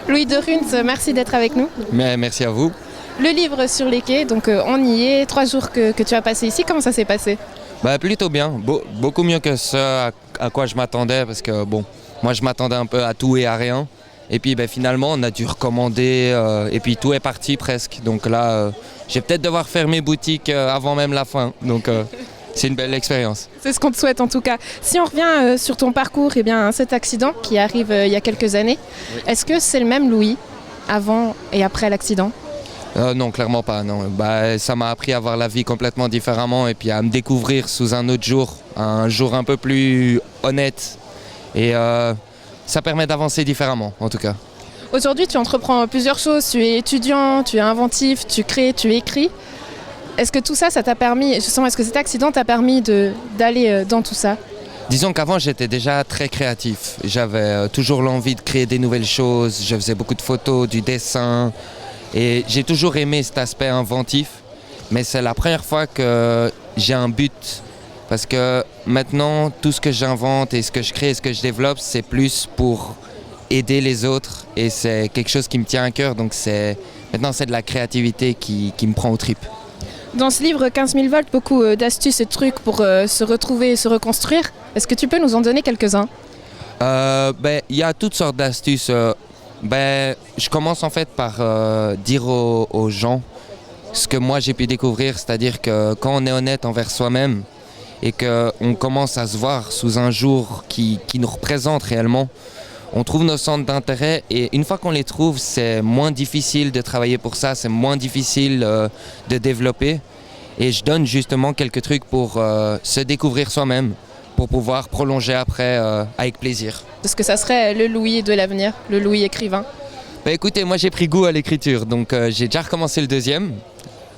Louis de Runs, merci d'être avec nous. Mais merci à vous. Le livre sur les quais, donc on y est, 3 jours que tu as passé ici, comment ça s'est passé? Plutôt bien, beaucoup mieux que ce à quoi je m'attendais parce que moi je m'attendais un peu à tout et à rien. Et puis finalement on a dû recommander et puis tout est parti presque. Donc là je vais peut-être devoir fermer boutique avant même la fin. Donc c'est une belle expérience. C'est ce qu'on te souhaite en tout cas. Si on revient sur ton parcours, cet accident qui arrive il y a quelques années, oui. Est-ce que c'est le même Louis avant et après l'accident? Non, clairement pas. Non. Ça m'a appris à voir la vie complètement différemment et puis à me découvrir sous un autre jour, un jour un peu plus honnête. Et ça permet d'avancer différemment en tout cas. Aujourd'hui, tu entreprends plusieurs choses. Tu es étudiant, tu es inventif, tu crées, tu écris. Est-ce que tout ça, ça t'a permis, justement, est-ce que cet accident t'a permis d'aller dans tout ça? Disons qu'avant, j'étais déjà très créatif. J'avais toujours l'envie de créer des nouvelles choses. Je faisais beaucoup de photos, du dessin. Et j'ai toujours aimé cet aspect inventif. Mais c'est la première fois que j'ai un but. Parce que maintenant, tout ce que j'invente et ce que je crée et ce que je développe, c'est plus pour aider les autres. Et c'est quelque chose qui me tient à cœur. Donc maintenant, c'est de la créativité qui me prend aux tripes. Dans ce livre 15 000 volts, beaucoup d'astuces et de trucs pour se retrouver et se reconstruire. Est-ce que tu peux nous en donner quelques-uns? Y a toutes sortes d'astuces. Je commence en fait par dire aux gens ce que moi j'ai pu découvrir, c'est-à-dire que quand on est honnête envers soi-même et qu'on commence à se voir sous un jour qui nous représente réellement, on trouve nos centres d'intérêt et une fois qu'on les trouve, c'est moins difficile de travailler pour ça, c'est moins difficile de développer. Et je donne justement quelques trucs pour se découvrir soi-même, pour pouvoir prolonger après avec plaisir. Est-ce que ça serait le Louis de l'avenir, le Louis écrivain? Écoutez, moi j'ai pris goût à l'écriture, donc j'ai déjà recommencé le 2e.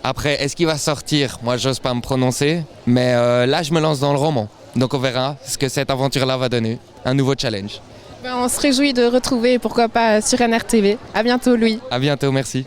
Après, est-ce qu'il va sortir? Moi j'ose pas me prononcer, mais là je me lance dans le roman. Donc on verra ce que cette aventure-là va donner, un nouveau challenge. On se réjouit de retrouver, pourquoi pas, sur NRTV. À bientôt, Louis. À bientôt, merci.